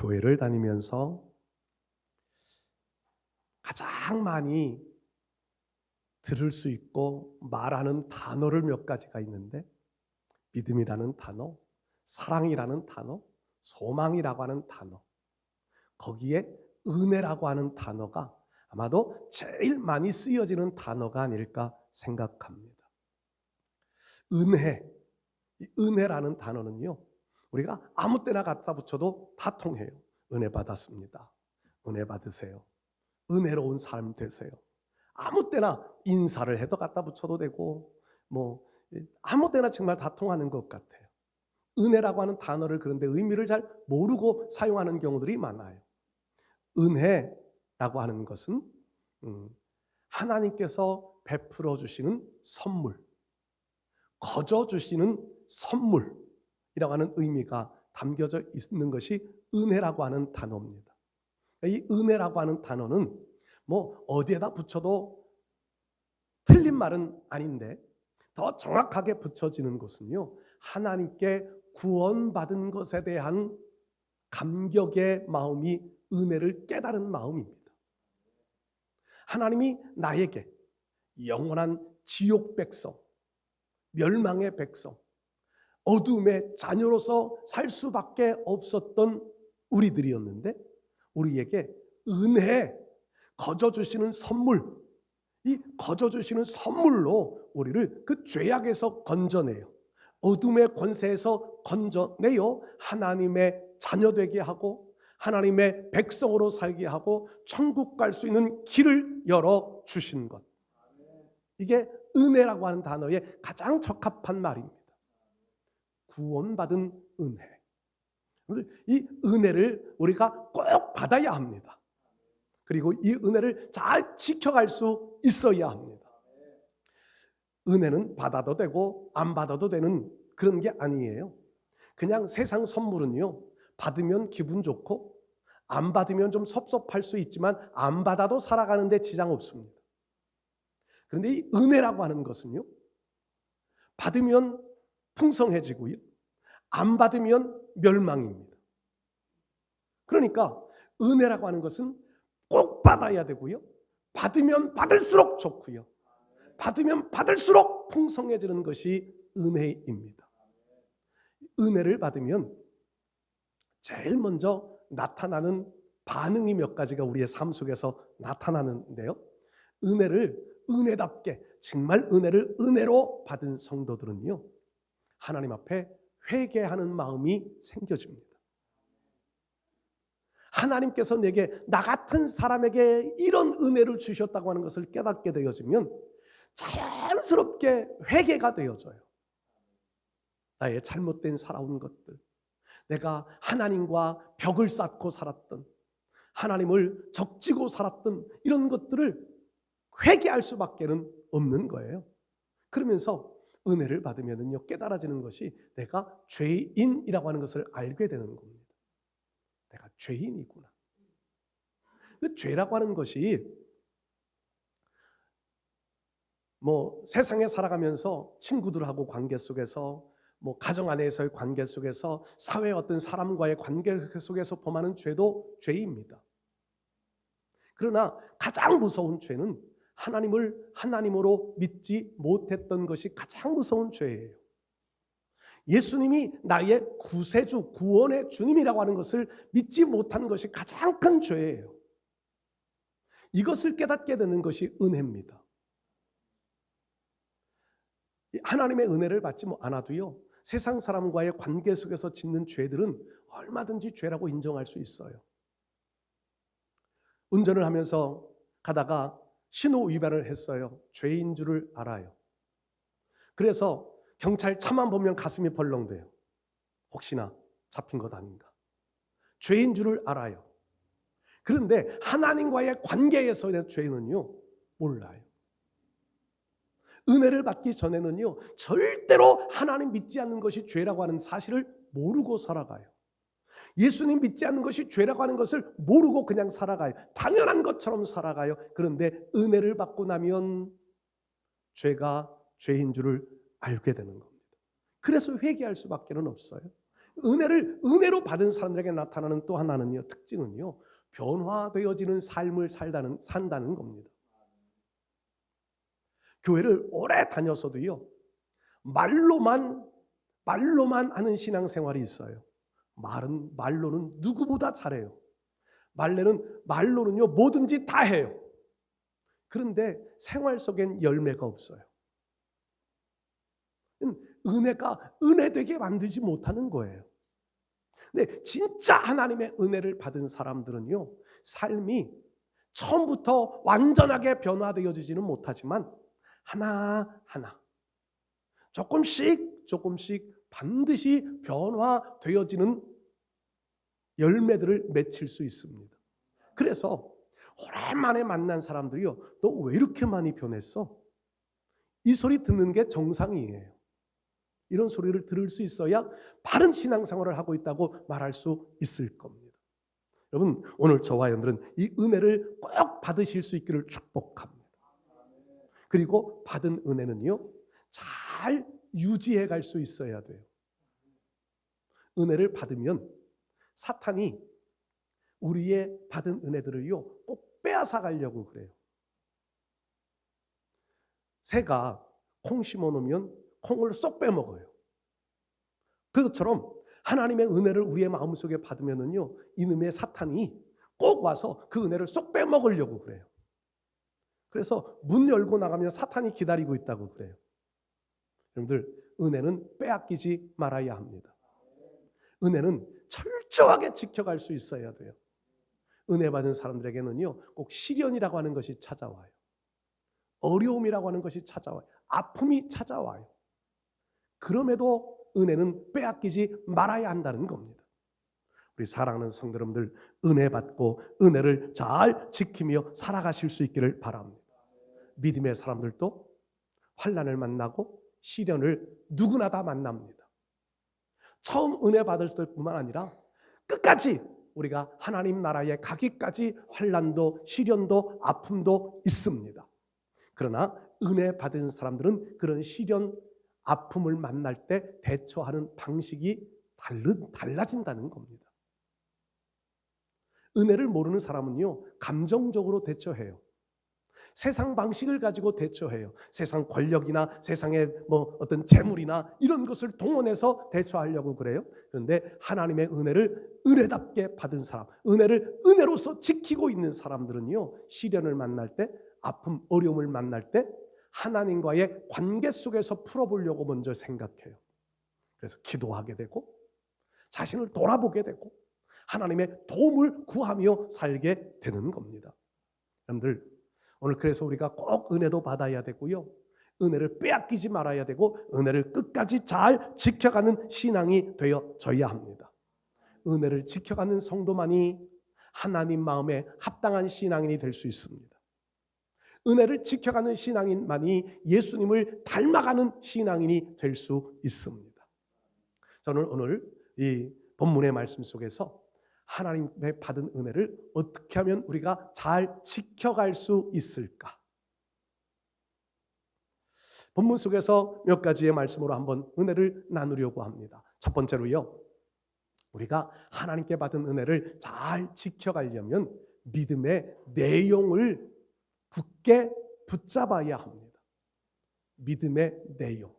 교회를 다니면서 가장 많이 들을 수 있고 말하는 단어를 몇 가지가 있는데, 믿음이라는 단어, 사랑이라는 단어, 소망이라고 하는 단어, 거기에 은혜라고 하는 단어가 아마도 제일 많이 쓰여지는 단어가 아닐까 생각합니다. 은혜, 이 은혜라는 단어는요, 우리가 아무 때나 갖다 붙여도 다 통해요. 은혜 받았습니다. 은혜 받으세요. 은혜로운 삶 되세요. 아무 때나 인사를 해도 갖다 붙여도 되고, 아무 때나 정말 다 통하는 것 같아요. 은혜라고 하는 단어를 그런데 의미를 잘 모르고 사용하는 경우들이 많아요. 은혜라고 하는 것은 하나님께서 베풀어 주시는 선물, 거저 주시는 선물이라고 하는 의미가 담겨져 있는 것이 은혜라고 하는 단어입니다. 이 은혜라고 하는 단어는 어디에다 붙여도 틀린 말은 아닌데, 더 정확하게 붙여지는 것은요, 하나님께 구원받은 것에 대한 감격의 마음이 은혜를 깨달은 마음입니다. 하나님이 나에게 영원한 지옥 백성, 멸망의 백성, 어둠의 자녀로서 살 수밖에 없었던 우리들이었는데, 우리에게 은혜, 거저 주시는 선물, 이 거저 주시는 선물로 우리를 그 죄악에서 건져내요. 어둠의 권세에서 건져내요. 하나님의 자녀 되게 하고 하나님의 백성으로 살게 하고 천국 갈 수 있는 길을 열어 주신 것, 이게 은혜라고 하는 단어에 가장 적합한 말입니다. 구원받은 은혜. 이 은혜를 우리가 꼭 받아야 합니다. 그리고 이 은혜를 잘 지켜갈 수 있어야 합니다. 은혜는 받아도 되고 안 받아도 되는 그런 게 아니에요. 그냥 세상 선물은요, 받으면 기분 좋고 안 받으면 좀 섭섭할 수 있지만 안 받아도 살아가는 데 지장 없습니다. 그런데 이 은혜라고 하는 것은요, 받으면 풍성해지고요, 안 받으면 멸망입니다. 그러니까 은혜라고 하는 것은 꼭 받아야 되고요, 받으면 받을수록 좋고요, 받으면 받을수록 풍성해지는 것이 은혜입니다. 은혜를 받으면 제일 먼저 나타나는 반응이 몇 가지가 우리의 삶 속에서 나타나는데요, 은혜답게 정말 은혜를 은혜로 받은 성도들은요, 하나님 앞에 회개하는 마음이 생겨집니다. 하나님께서 내게, 나 같은 사람에게 이런 은혜를 주셨다고 하는 것을 깨닫게 되어지면 자연스럽게 회개가 되어져요. 나의 잘못된 살아온 것들, 내가 하나님과 벽을 쌓고 살았던, 하나님을 적지고 살았던 이런 것들을 회개할 수밖에 없는 거예요. 그러면서 은혜를 받으면요, 깨달아지는 것이 내가 죄인이라고 하는 것을 알게 되는 겁니다. 내가 죄인이구나. 그 죄라고 하는 것이 세상에 살아가면서 친구들하고 관계 속에서, 가정 안에서의 관계 속에서, 사회의 어떤 사람과의 관계 속에서 범하는 죄도 죄입니다. 그러나 가장 무서운 죄는 하나님을 하나님으로 믿지 못했던 것이 가장 무서운 죄예요. 예수님이 나의 구세주, 구원의 주님이라고 하는 것을 믿지 못한 것이 가장 큰 죄예요. 이것을 깨닫게 되는 것이 은혜입니다. 하나님의 은혜를 받지 않아도요, 세상 사람과의 관계 속에서 짓는 죄들은 얼마든지 죄라고 인정할 수 있어요. 운전을 하면서 가다가 신호 위반을 했어요. 죄인 줄을 알아요. 그래서 경찰 차만 보면 가슴이 벌렁대요. 혹시나 잡힌 것 아닌가. 죄인 줄을 알아요. 그런데 하나님과의 관계에서의 죄는요, 몰라요. 은혜를 받기 전에는요, 절대로 하나님 믿지 않는 것이 죄라고 하는 사실을 모르고 살아가요. 예수님 믿지 않는 것이 죄라고 하는 것을 모르고 그냥 살아가요. 당연한 것처럼 살아가요. 그런데 은혜를 받고 나면 죄가 죄인 줄을 알게 되는 겁니다. 그래서 회개할 수밖에 없어요. 은혜로 받은 사람들에게 나타나는 또 하나는요, 특징은요, 변화되어지는 삶을 산다는 겁니다. 교회를 오래 다녔어도요, 말로만 하는 신앙생활이 있어요. 말로는 누구보다 잘해요. 말로는요, 뭐든지 다 해요. 그런데 생활 속엔 열매가 없어요. 은혜가 은혜되게 만들지 못하는 거예요. 근데 진짜 하나님의 은혜를 받은 사람들은요, 삶이 처음부터 완전하게 변화되어지지는 못하지만 하나하나 조금씩 반드시 변화되어지는 열매들을 맺힐 수 있습니다. 그래서 오랜만에 만난 사람들이요, 너 왜 이렇게 많이 변했어? 이 소리 듣는 게 정상이에요. 이런 소리를 들을 수 있어야 바른 신앙생활을 하고 있다고 말할 수 있을 겁니다. 여러분, 오늘 저와 여러분들은 이 은혜를 꼭 받으실 수 있기를 축복합니다. 그리고 받은 은혜는요, 잘 유지해 갈 수 있어야 돼요. 은혜를 받으면 사탄이 우리의 받은 은혜들을요, 꼭 빼앗아 가려고 그래요. 새가 콩 심어 놓으면 콩을 쏙 빼먹어요. 그것처럼 하나님의 은혜를 우리의 마음속에 받으면은요, 이놈의 사탄이 꼭 와서 그 은혜를 쏙 빼먹으려고 그래요. 그래서 문 열고 나가면 사탄이 기다리고 있다고 그래요. 여러분들, 은혜는 빼앗기지 말아야 합니다. 은혜는 철저하게 지켜갈 수 있어야 돼요. 은혜 받은 사람들에게는요, 꼭 시련이라고 하는 것이 찾아와요. 어려움이라고 하는 것이 찾아와요. 아픔이 찾아와요. 그럼에도 은혜는 빼앗기지 말아야 한다는 겁니다. 우리 사랑하는 성도 여러분들, 은혜 받고 은혜를 잘 지키며 살아가실 수 있기를 바랍니다. 믿음의 사람들도 환난을 만나고 시련을 누구나 다 만납니다. 처음 은혜 받을 뿐만 아니라 끝까지 우리가 하나님 나라에 가기까지 환난도 시련도 아픔도 있습니다. 그러나 은혜 받은 사람들은 그런 시련, 아픔을 만날 때 대처하는 방식이 달라진다는 겁니다. 은혜를 모르는 사람은요, 감정적으로 대처해요. 세상 방식을 가지고 대처해요. 세상 권력이나 세상의 어떤 재물이나 이런 것을 동원해서 대처하려고 그래요. 그런데 하나님의 은혜를 은혜답게 받은 사람, 은혜를 은혜로서 지키고 있는 사람들은요, 시련을 만날 때, 아픔, 어려움을 만날 때 하나님과의 관계 속에서 풀어보려고 먼저 생각해요. 그래서 기도하게 되고 자신을 돌아보게 되고 하나님의 도움을 구하며 살게 되는 겁니다. 여러분들, 오늘 그래서 우리가 꼭 은혜도 받아야 되고요, 은혜를 빼앗기지 말아야 되고 은혜를 끝까지 잘 지켜가는 신앙이 되어져야 합니다. 은혜를 지켜가는 성도만이 하나님 마음에 합당한 신앙인이 될 수 있습니다. 은혜를 지켜가는 신앙인만이 예수님을 닮아가는 신앙인이 될 수 있습니다. 저는 오늘 이 본문의 말씀 속에서 하나님의 받은 은혜를 어떻게 하면 우리가 잘 지켜갈 수 있을까? 본문 속에서 몇 가지의 말씀으로 한번 은혜를 나누려고 합니다. 첫 번째로요, 우리가 하나님께 받은 은혜를 잘 지켜가려면 믿음의 내용을 굳게 붙잡아야 합니다. 믿음의 내용.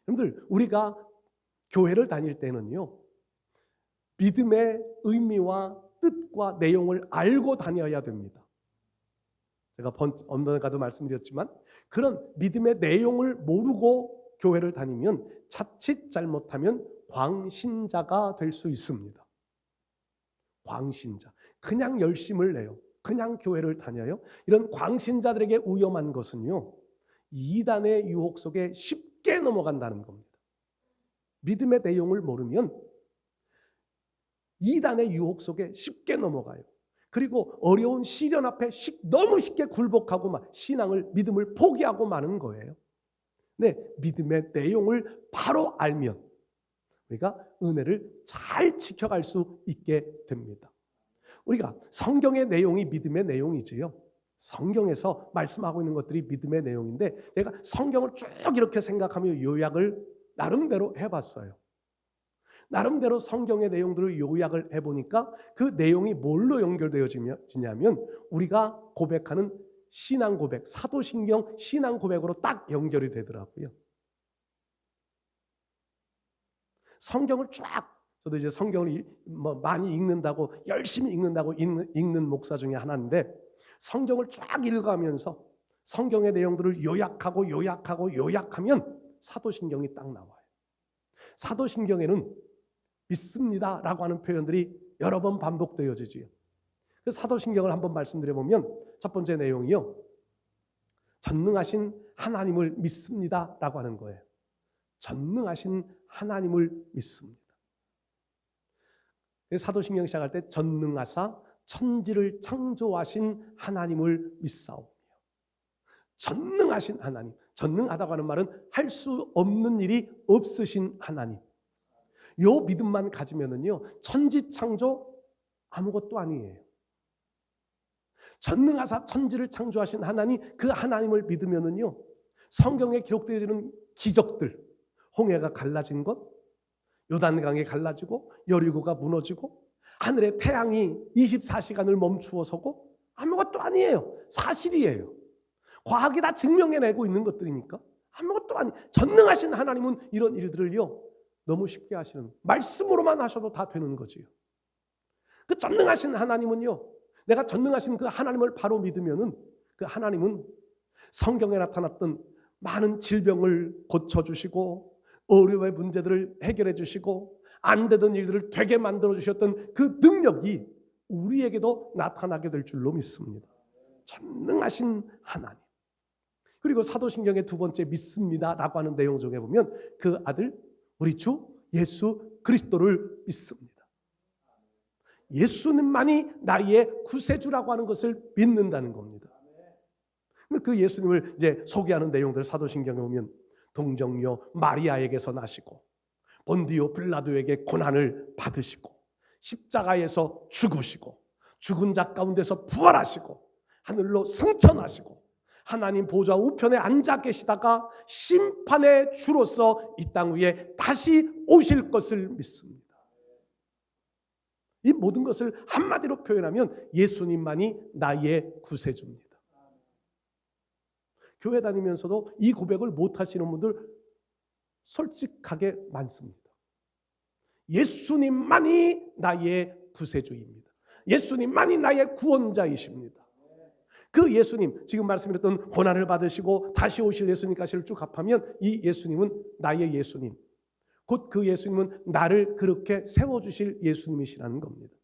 여러분들, 우리가 교회를 다닐 때는요, 믿음의 의미와 뜻과 내용을 알고 다녀야 됩니다. 제가 언젠가도 말씀드렸지만 그런 믿음의 내용을 모르고 교회를 다니면 자칫 잘못하면 광신자가 될 수 있습니다. 광신자. 그냥 열심을 내요. 그냥 교회를 다녀요. 이런 광신자들에게 위험한 것은요, 이단의 유혹 속에 쉽게 넘어간다는 겁니다. 믿음의 내용을 모르면 이단의 유혹 속에 쉽게 넘어가요. 그리고 어려운 시련 앞에 너무 쉽게 굴복하고 신앙을, 믿음을 포기하고 마는 거예요. 네, 믿음의 내용을 바로 알면 우리가 은혜를 잘 지켜갈 수 있게 됩니다. 우리가 성경의 내용이 믿음의 내용이지요. 성경에서 말씀하고 있는 것들이 믿음의 내용인데 제가 성경을 쭉 이렇게 생각하며 요약을 나름대로 해봤어요. 나름대로 성경의 내용들을 요약을 해보니까 그 내용이 뭘로 연결되어지냐면 우리가 고백하는 신앙 고백, 사도신경 신앙 고백으로 딱 연결이 되더라고요. 성경을 쫙, 저도 이제 성경을 많이 읽는다고, 열심히 읽는다고 읽는 목사 중에 하나인데, 성경을 쫙 읽어가면서 성경의 내용들을 요약하면 사도신경이 딱 나와요. 사도신경에는 믿습니다라고 하는 표현들이 여러 번 반복되어지지요. 그 사도신경을 한번 말씀드려보면 첫 번째 내용이요, 전능하신 하나님을 믿습니다라고 하는 거예요. 전능하신 하나님을 믿습니다. 사도신경 시작할 때 전능하사 천지를 창조하신 하나님을 믿사오며, 전능하신 하나님, 전능하다고 하는 말은 할 수 없는 일이 없으신 하나님. 요 믿음만 가지면은요, 천지 창조 아무것도 아니에요. 전능하사 천지를 창조하신 하나님, 그 하나님을 믿으면은요, 성경에 기록되어지는 기적들, 홍해가 갈라진 것, 요단강이 갈라지고 여리고가 무너지고 하늘의 태양이 24시간을 멈추어 서고, 아무것도 아니에요. 사실이에요. 과학이 다 증명해내고 있는 것들이니까 아무것도 아니. 전능하신 하나님은 이런 일들을요 너무 쉽게 하시는, 말씀으로만 하셔도 다 되는 거지요. 그 전능하신 하나님은요, 내가 전능하신 그 하나님을 바로 믿으면은 그 하나님은 성경에 나타났던 많은 질병을 고쳐주시고 어려움의 문제들을 해결해 주시고 안 되던 일들을 되게 만들어 주셨던 그 능력이 우리에게도 나타나게 될 줄로 믿습니다. 전능하신 하나님. 그리고 사도신경의 두 번째 믿습니다라고 하는 내용 중에 보면 그 아들 우리 주 예수 그리스도를 믿습니다. 예수님만이 나의 구세주라고 하는 것을 믿는다는 겁니다. 그 예수님을 이제 소개하는 내용들 사도신경에 보면 동정녀 마리아에게서 나시고 본디오 빌라도에게 고난을 받으시고 십자가에서 죽으시고 죽은 자 가운데서 부활하시고 하늘로 승천하시고 하나님 보좌 우편에 앉아 계시다가 심판의 주로서 이 땅 위에 다시 오실 것을 믿습니다. 이 모든 것을 한마디로 표현하면 예수님만이 나의 구세주입니다. 교회 다니면서도 이 고백을 못 하시는 분들 솔직하게 많습니다. 예수님만이 나의 구세주입니다. 예수님만이 나의 구원자이십니다. 그 예수님, 지금 말씀드렸던 고난을 받으시고 다시 오실 예수님까지를 쭉 합하면 이 예수님은 나의 예수님, 곧 그 예수님은 나를 그렇게 세워주실 예수님이시라는 겁니다.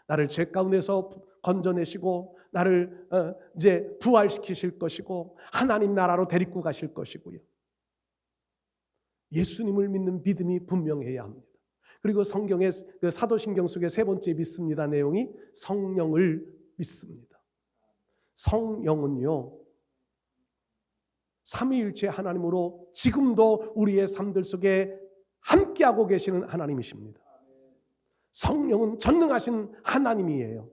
나를 죄 가운데서 건져내시고 나를 이제 부활시키실 것이고 하나님 나라로 데리고 가실 것이고요. 예수님을 믿는 믿음이 분명해야 합니다. 그리고 성경의 그 사도신경 속의 세 번째 믿습니다 내용이 성령을 믿습니다. 성령은요, 삼위일체 하나님으로 지금도 우리의 삶들 속에 함께하고 계시는 하나님이십니다. 성령은 전능하신 하나님이에요.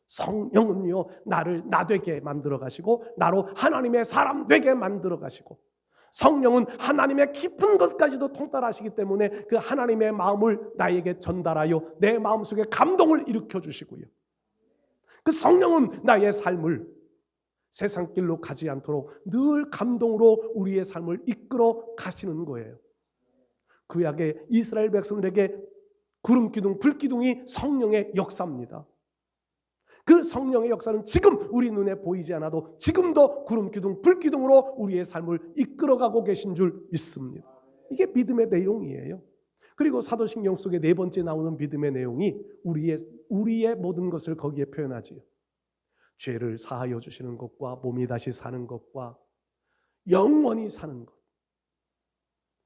성령은요, 나를 나 되게 만들어 가시고 나로 하나님의 사람 되게 만들어 가시고, 성령은 하나님의 깊은 것까지도 통달하시기 때문에 그 하나님의 마음을 나에게 전달하여 내 마음속에 감동을 일으켜 주시고요. 그 성령은 나의 삶을 세상 길로 가지 않도록 늘 감동으로 우리의 삶을 이끌어 가시는 거예요. 구약의 이스라엘 백성들에게 구름 기둥, 불 기둥이 성령의 역사입니다. 그 성령의 역사는 지금 우리 눈에 보이지 않아도 지금도 구름 기둥, 불 기둥으로 우리의 삶을 이끌어가고 계신 줄 믿습니다. 이게 믿음의 내용이에요. 그리고 사도신경 속에 네 번째 나오는 믿음의 내용이 우리의 모든 것을 거기에 표현하지요. 죄를 사하여 주시는 것과 몸이 다시 사는 것과 영원히 사는 것.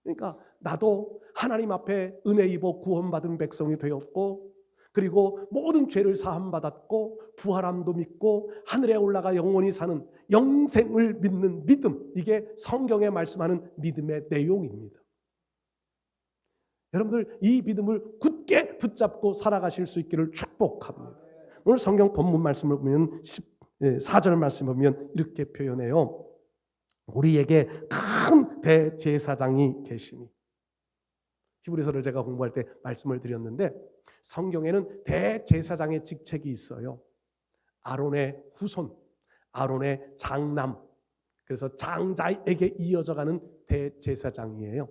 그러니까 나도 하나님 앞에 은혜 입어 구원받은 백성이 되었고, 그리고 모든 죄를 사함받았고 부활함도 믿고 하늘에 올라가 영원히 사는 영생을 믿는 믿음, 이게 성경에 말씀하는 믿음의 내용입니다. 여러분들 이 믿음을 굳게 붙잡고 살아가실 수 있기를 축복합니다. 오늘 성경 본문 말씀을 보면 4절 말씀을 보면 이렇게 표현해요. 우리에게 큰 대제사장이 계시니. 히브리서를 제가 공부할 때 말씀을 드렸는데 성경에는 대제사장의 직책이 있어요. 아론의 후손, 아론의 장남, 그래서 장자에게 이어져가는 대제사장이에요.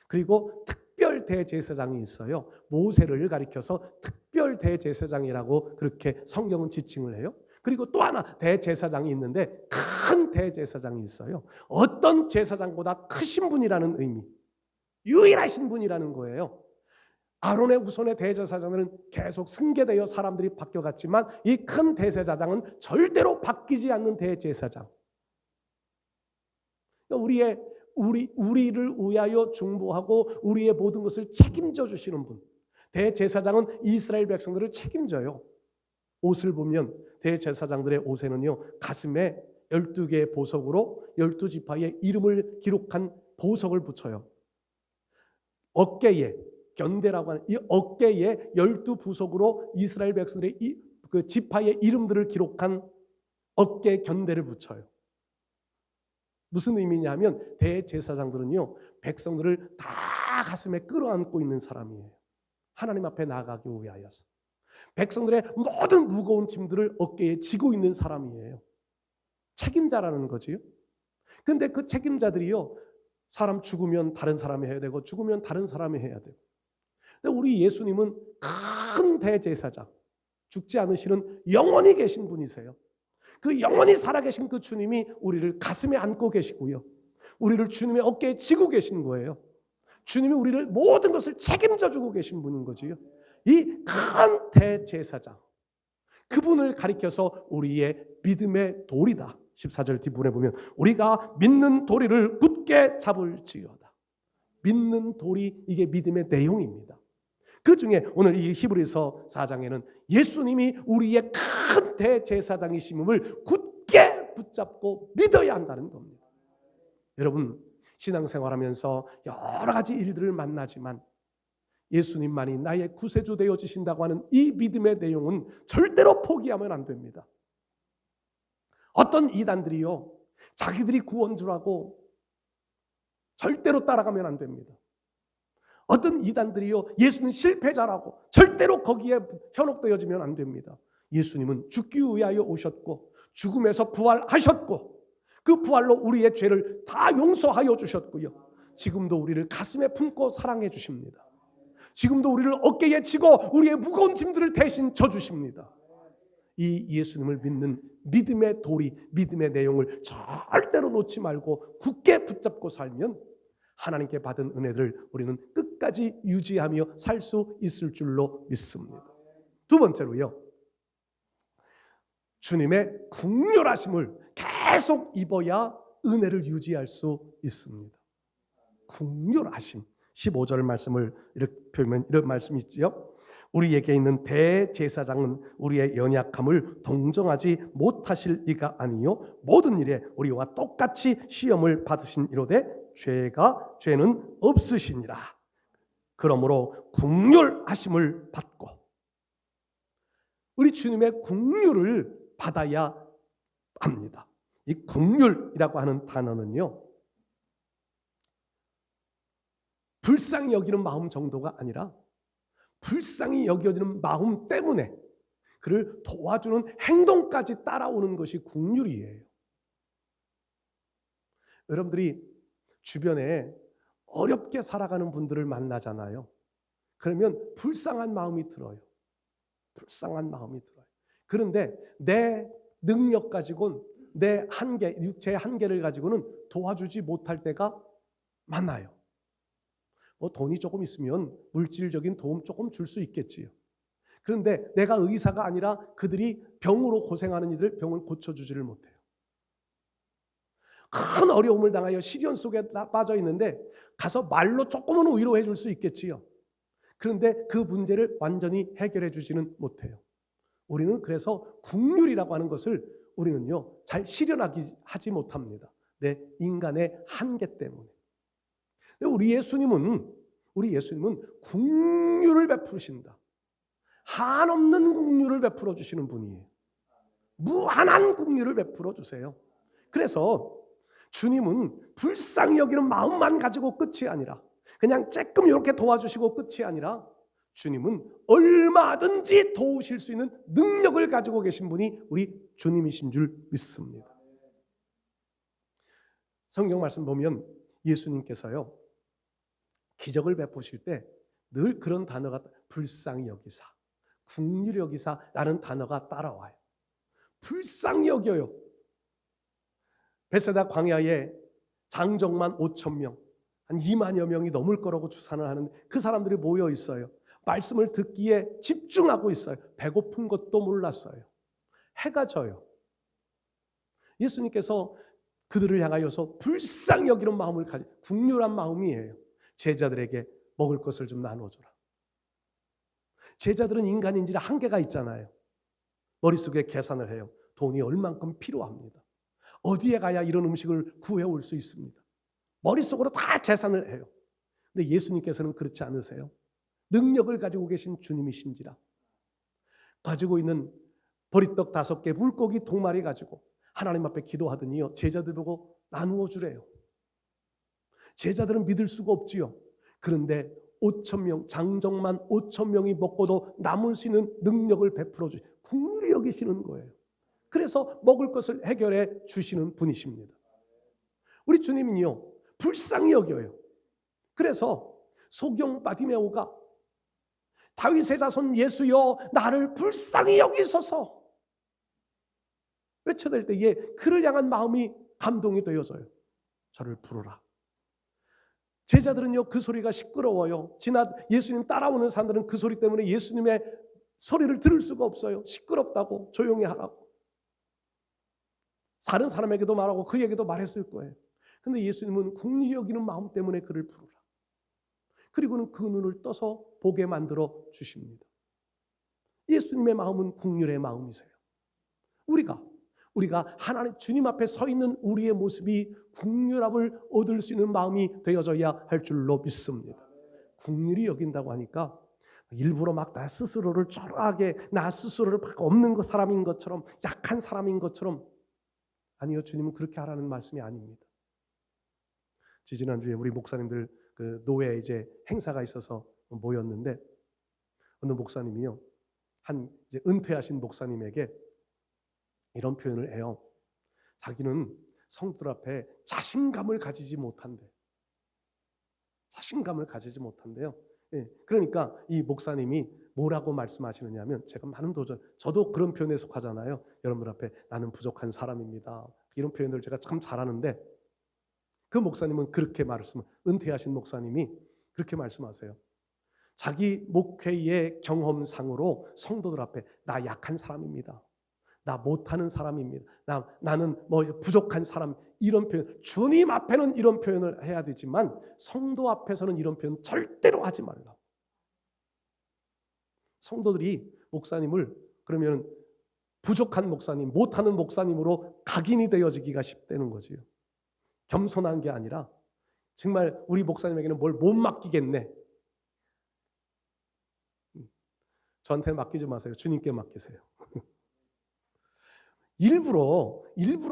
그리고 특별 대제사장이 있어요. 모세를 가리켜서 특별 대제사장이라고 그렇게 성경은 지칭을 해요. 그리고 또 하나 대제사장이 있는데 큰 대제사장이 있어요. 어떤 제사장보다 크신 분이라는 의미, 유일하신 분이라는 거예요. 아론의 후손의 대제사장은 계속 승계되어 사람들이 바뀌어갔지만 이 큰 대제사장은 절대로 바뀌지 않는 대제사장. 우리를 위하여 중보하고 우리의 모든 것을 책임져 주시는 분. 대제사장은 이스라엘 백성들을 책임져요. 옷을 보면 대제사장들의 옷에는요, 가슴에 12개의 보석으로 12지파의 이름을 기록한 보석을 붙여요. 어깨에 견대라고 하는 이 어깨에 12부석으로 이스라엘 백성들의 그 지파의 이름들을 기록한 어깨 견대를 붙여요. 무슨 의미냐면 대제사장들은요, 백성들을 다 가슴에 끌어안고 있는 사람이에요. 하나님 앞에 나아가기 위하여서 백성들의 모든 무거운 짐들을 어깨에 지고 있는 사람이에요. 책임자라는 거지요. 그런데 그 책임자들이요, 사람 죽으면 다른 사람이 해야 되고 죽으면 다른 사람이 해야 되고. 근데 우리 예수님은 큰 대제사장, 죽지 않으시는 영원히 계신 분이세요. 그 영원히 살아계신 그 주님이 우리를 가슴에 안고 계시고요, 우리를 주님의 어깨에 지고 계신 거예요. 주님이 우리를 모든 것을 책임져 주고 계신 분인 거지요. 이 큰 대제사장, 그분을 가리켜서 우리의 믿음의 돌이다. 14절 뒷부분에 보면 우리가 믿는 도리를 굳게 잡을지어다. 믿는 돌이, 이게 믿음의 내용입니다. 그 중에 오늘 이 히브리서 4장에는 예수님이 우리의 큰 대제사장이심을 굳게 붙잡고 믿어야 한다는 겁니다. 여러분, 신앙생활하면서 여러 가지 일들을 만나지만 예수님만이 나의 구세주 되어주신다고 하는 이 믿음의 내용은 절대로 포기하면 안 됩니다. 어떤 이단들이요, 자기들이 구원주라고 절대로 따라가면 안 됩니다. 어떤 이단들이요, 예수님 실패자라고 절대로 거기에 현혹되어지면 안 됩니다. 예수님은 죽기 위하여 오셨고 죽음에서 부활하셨고 그 부활로 우리의 죄를 다 용서하여 주셨고요, 지금도 우리를 가슴에 품고 사랑해 주십니다. 지금도 우리를 어깨에 지고 우리의 무거운 짐들을 대신 져주십니다. 이 예수님을 믿는 믿음의 도리, 믿음의 내용을 절대로 놓지 말고 굳게 붙잡고 살면 하나님께 받은 은혜를 우리는 끝까지 유지하며 살 수 있을 줄로 믿습니다. 두 번째로요, 주님의 긍휼하심을 계속 입어야 은혜를 유지할 수 있습니다. 긍휼하심. 15절 말씀을 이렇게 표현하면 이런 말씀이 있지요. 우리에게 있는 대제사장은 우리의 연약함을 동정하지 못하실 이가 아니요 모든 일에 우리와 똑같이 시험을 받으신 이로되 죄는 없으시니라. 그러므로 긍휼하심을 받고, 우리 주님의 긍휼을 받아야 합니다. 이 긍휼이라고 하는 단어는요, 불쌍히 여기는 마음 정도가 아니라 불쌍히 여겨지는 마음 때문에 그를 도와주는 행동까지 따라오는 것이 긍휼이에요. 여러분들이 주변에 어렵게 살아가는 분들을 만나잖아요. 그러면 불쌍한 마음이 들어요. 불쌍한 마음이 들어요. 그런데 내 능력 가지고는, 내 한계, 육체의 한계를 가지고는 도와주지 못할 때가 많아요. 돈이 조금 있으면 물질적인 도움 조금 줄 수 있겠지요. 그런데 내가 의사가 아니라 그들이 병으로 고생하는 이들 병을 고쳐주지를 못해요. 큰 어려움을 당하여 시련 속에 빠져 있는데 가서 말로 조금은 위로해 줄 수 있겠지요. 그런데 그 문제를 완전히 해결해 주지는 못해요. 우리는 그래서 긍휼이라고 하는 것을 우리는요, 잘 실현하지 못합니다. 내 인간의 한계 때문에. 우리 예수님은 긍휼을 베푸신다. 한없는 긍휼을 베풀어 주시는 분이에요. 무한한 긍휼을 베풀어 주세요. 그래서 주님은 불쌍히 여기는 마음만 가지고 끝이 아니라 그냥 쬐끔 이렇게 도와주시고 끝이 아니라 주님은 얼마든지 도우실 수 있는 능력을 가지고 계신 분이 우리 주님이신 줄 믿습니다. 성경 말씀 보면 예수님께서요, 기적을 베푸실 때 늘 그런 단어가 불쌍히 여기사, 긍휼히 여기사라는 단어가 따라와요. 불쌍히 여겨요. 베세다 광야에 장정만 5,000명, 한 2만여 명이 넘을 거라고 추산을 하는데 그 사람들이 모여 있어요. 말씀을 듣기에 집중하고 있어요. 배고픈 것도 몰랐어요. 해가 져요. 예수님께서 그들을 향하여서 불쌍히 여기는 마음을 가지고, 긍휼한 마음이에요. 제자들에게 먹을 것을 좀 나눠줘라. 제자들은 인간인지라 한계가 있잖아요. 머릿속에 계산을 해요. 돈이 얼만큼 필요합니다. 어디에 가야 이런 음식을 구해올 수 있습니다. 머릿속으로 다 계산을 해요. 근데 예수님께서는 그렇지 않으세요. 능력을 가지고 계신 주님이신지라 가지고 있는 보리떡 5개, 물고기 2마리 가지고 하나님 앞에 기도하더니요, 제자들 보고 나누어 주래요. 제자들은 믿을 수가 없지요. 그런데 5,000명, 장정만 5,000명이 먹고도 남을 수 있는 능력을 베풀어 주시, 긍휼히 여기시는 거예요. 그래서 먹을 것을 해결해 주시는 분이십니다. 우리 주님은요, 불쌍히 여겨요. 그래서 소경 바디메오가 다윗의 자손 예수여 나를 불쌍히 여기소서 외쳐댈 때에 그를 향한 마음이 감동이 되어져요. 저를 부르라. 제자들은요, 그 소리가 시끄러워요. 예수님 따라오는 사람들은 그 소리 때문에 예수님의 소리를 들을 수가 없어요. 시끄럽다고, 조용히 하라고. 다른 사람에게도 말하고 그에게도 말했을 거예요. 근데 예수님은 긍휼히 여기는 마음 때문에 그를 부르라. 그리고는 그 눈을 떠서 보게 만들어 주십니다. 예수님의 마음은 긍휼의 마음이세요. 우리가 하나님 주님 앞에 서 있는 우리의 모습이 긍휼함을 얻을 수 있는 마음이 되어져야 할 줄로 믿습니다. 긍휼히 여긴다고 하니까 일부러 막 나 스스로를 초라하게, 나 스스로를 없는 사람인 것처럼, 약한 사람인 것처럼, 아니요, 주님은 그렇게 하라는 말씀이 아닙니다. 지지난주에 우리 목사님들 그 노회 이제 행사가 있어서 모였는데 어느 목사님이요, 이제 은퇴하신 목사님에게 이런 표현을 해요. 자기는 성도들 앞에 자신감을 가지지 못한대. 자신감을 가지지 못한대요. 예, 그러니까 이 목사님이 뭐라고 말씀하시느냐면, 제가 많은 도전, 저도 그런 표현에 속하잖아요. 여러분들 앞에 나는 부족한 사람입니다. 이런 표현들 제가 참 잘하는데, 그 목사님은 그렇게 은퇴하신 목사님이 그렇게 말씀하세요. 자기 목회의 경험상으로 성도들 앞에 나 약한 사람입니다. 나 못하는 사람입니다. 나는 부족한 사람, 이런 표현, 주님 앞에는 이런 표현을 해야 되지만 성도 앞에서는 이런 표현 절대로 하지 말라고. 성도들이 목사님을 그러면 부족한 목사님, 못하는 목사님으로 각인이 되어지기가 쉽다는 거지요. 겸손한 게 아니라 정말 우리 목사님에게는 뭘 못 맡기겠네. 저한테 맡기지 마세요. 주님께 맡기세요. 일부러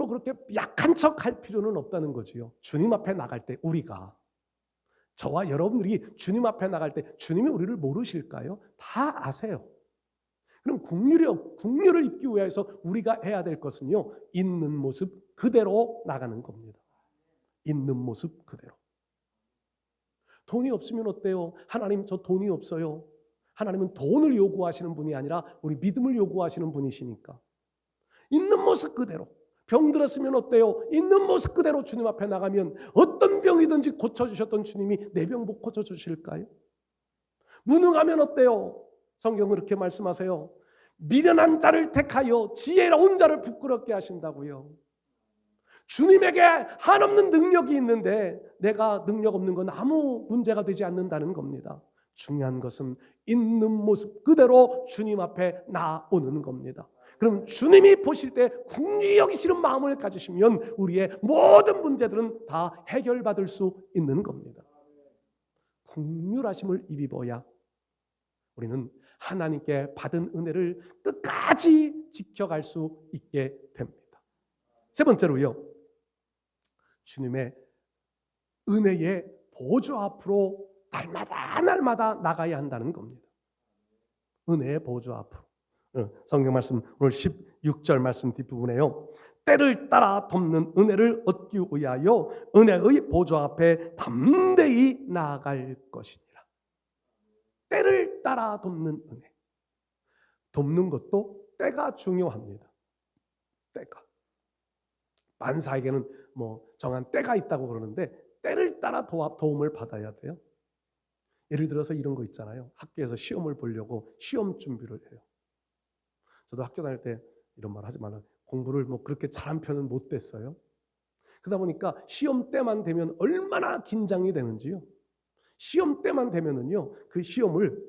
그렇게 약한 척 할 필요는 없다는 거지요. 주님 앞에 나갈 때 우리가, 저와 여러분들이 주님 앞에 나갈 때 주님이 우리를 모르실까요? 다 아세요. 그럼 긍휼을 입기 위해서 우리가 해야 될 것은요, 있는 모습 그대로 나가는 겁니다. 있는 모습 그대로. 돈이 없으면 어때요? 하나님, 저 돈이 없어요. 하나님은 돈을 요구하시는 분이 아니라 우리 믿음을 요구하시는 분이시니까 있는 모습 그대로. 병 들었으면 어때요? 있는 모습 그대로 주님 앞에 나가면 어떤 병이든지 고쳐주셨던 주님이 내 병 못 고쳐주실까요? 무능하면 어때요? 성경은 그렇게 말씀하세요. 미련한 자를 택하여 지혜로운 자를 부끄럽게 하신다고요. 주님에게 한없는 능력이 있는데 내가 능력 없는 건 아무 문제가 되지 않는다는 겁니다. 중요한 것은 있는 모습 그대로 주님 앞에 나오는 겁니다. 그럼 주님이 보실 때 긍휼히 여기시는 마음을 가지시면 우리의 모든 문제들은 다 해결받을 수 있는 겁니다. 긍휼하심을 입어야 우리는 하나님께 받은 은혜를 끝까지 지켜갈 수 있게 됩니다. 세 번째로요, 주님의 은혜의 보좌 앞으로 날마다 나가야 한다는 겁니다. 은혜의 보좌 앞으로. 성경 말씀 오늘 16절 말씀 뒷부분에요. 때를 따라 돕는 은혜를 얻기 위하여 은혜의 보좌 앞에 담대히 나아갈 것이니라. 때를 따라 돕는 은혜. 돕는 것도 때가 중요합니다. 때가. 만사에게는 정한 때가 있다고 그러는데 때를 따라 도움을 받아야 돼요. 예를 들어서 이런 거 있잖아요. 학교에서 시험을 보려고 시험 준비를 해요. 저도 학교 다닐 때 이런 말 하지만 공부를 그렇게 잘한 편은 못 됐어요. 그러다 보니까 시험 때만 되면 얼마나 긴장이 되는지요. 시험 때만 되면은요, 그 시험을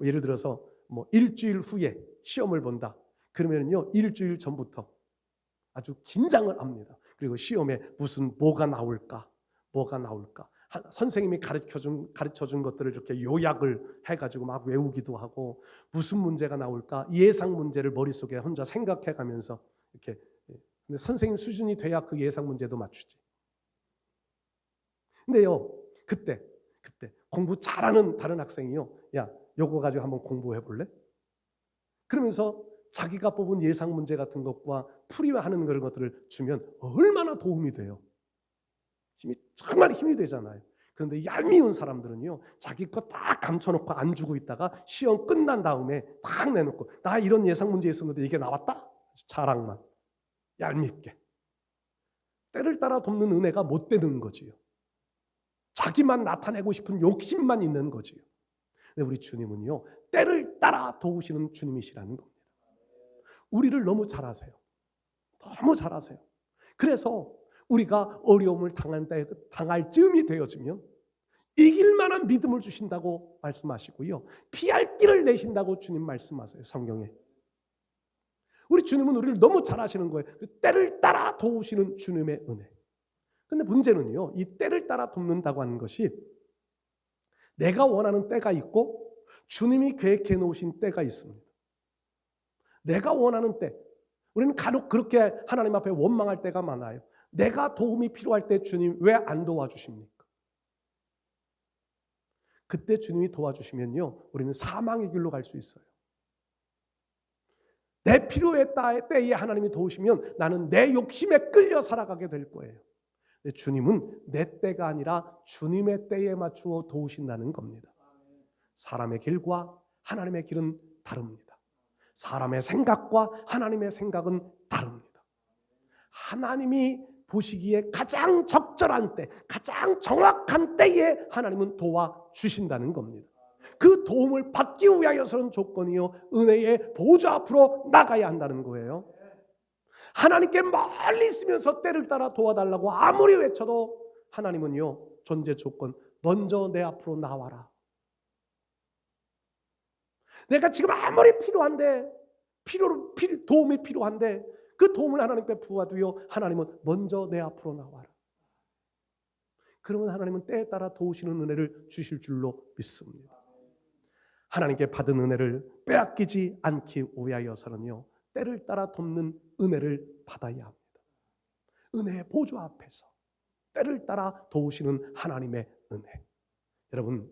예를 들어서 일주일 후에 시험을 본다. 그러면은요, 일주일 전부터 아주 긴장을 합니다. 그리고 시험에 뭐가 나올까? 선생님이 가르쳐준 것들을 이렇게 요약을 해가지고 막 외우기도 하고 무슨 문제가 나올까? 예상 문제를 머릿속에 혼자 생각해가면서 이렇게. 근데 선생님 수준이 돼야 그 예상 문제도 맞추지. 근데요, 그때 공부 잘하는 다른 학생이요, 야, 요거 가지고 한번 공부해 볼래? 그러면서 자기가 뽑은 예상 문제 같은 것과 풀이하는 그런 것들을 주면 얼마나 도움이 돼요. 정말 힘이 되잖아요. 그런데 얄미운 사람들은요, 자기 거 다 감춰놓고 안 주고 있다가 시험 끝난 다음에 딱 내놓고 나 이런 예상 문제 있었는데 이게 나왔다? 자랑만. 얄밉게. 때를 따라 돕는 은혜가 못 되는 거지요. 자기만 나타내고 싶은 욕심만 있는 거지요. 근데 우리 주님은요, 때를 따라 도우시는 주님이시라는 겁니다. 우리를 너무 잘 아세요. 너무 잘 아세요. 그래서 우리가 어려움을 당할 즈음이 되어지면 이길 만한 믿음을 주신다고 말씀하시고요, 피할 길을 내신다고 주님 말씀하세요. 성경에. 우리 주님은 우리를 너무 잘 아시는 거예요. 때를 따라 도우시는 주님의 은혜. 근데 문제는요, 이 때를 따라 돕는다고 하는 것이 내가 원하는 때가 있고 주님이 계획해 놓으신 때가 있습니다. 내가 원하는 때, 우리는 간혹 그렇게 하나님 앞에 원망할 때가 많아요. 내가 도움이 필요할 때 주님 왜 안 도와주십니까? 그때 주님이 도와주시면요, 우리는 사망의 길로 갈 수 있어요. 내 필요의 때에 하나님이 도우시면 나는 내 욕심에 끌려 살아가게 될 거예요. 근데 주님은 내 때가 아니라 주님의 때에 맞추어 도우신다는 겁니다. 사람의 길과 하나님의 길은 다릅니다. 사람의 생각과 하나님의 생각은 다릅니다. 하나님이 보시기에 가장 적절한 때, 가장 정확한 때에 하나님은 도와주신다는 겁니다. 그 도움을 받기 위하여서는 조건이요, 은혜의 보좌 앞으로 나가야 한다는 거예요. 하나님께 멀리 있으면서 때를 따라 도와달라고 아무리 외쳐도 하나님은요, 존재 조건, 먼저 내 앞으로 나와라. 내가 지금 아무리 필요한데, 도움이 필요한데 그 도움을 하나님께 부어도요, 하나님은 먼저 내 앞으로 나와라. 그러면 하나님은 때에 따라 도우시는 은혜를 주실 줄로 믿습니다. 하나님께 받은 은혜를 빼앗기지 않기 위하여서는요, 때를 따라 돕는 은혜를 받아야 합니다. 은혜의 보좌 앞에서 때를 따라 도우시는 하나님의 은혜. 여러분,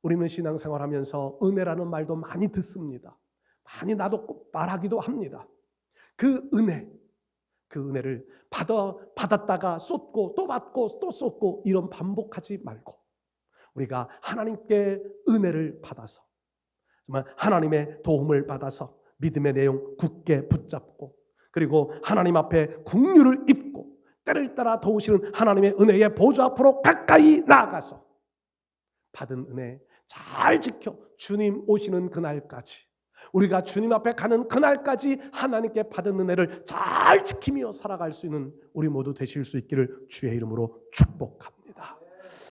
우리는 신앙생활하면서 은혜라는 말도 많이 듣습니다. 많이 나도 말하기도 합니다. 그 은혜를 받았다가 쏟고 또 받고 또 쏟고 이런 반복하지 말고 우리가 하나님께 은혜를 받아서 정말 하나님의 도움을 받아서 믿음의 내용 굳게 붙잡고 그리고 하나님 앞에 긍휼을 입고 때를 따라 도우시는 하나님의 은혜의 보좌 앞으로 가까이 나아가서 받은 은혜 잘 지켜 주님 오시는 그날까지, 우리가 주님 앞에 가는 그날까지 하나님께 받은 은혜를 잘 지키며 살아갈 수 있는 우리 모두 되실 수 있기를 주의 이름으로 축복합니다.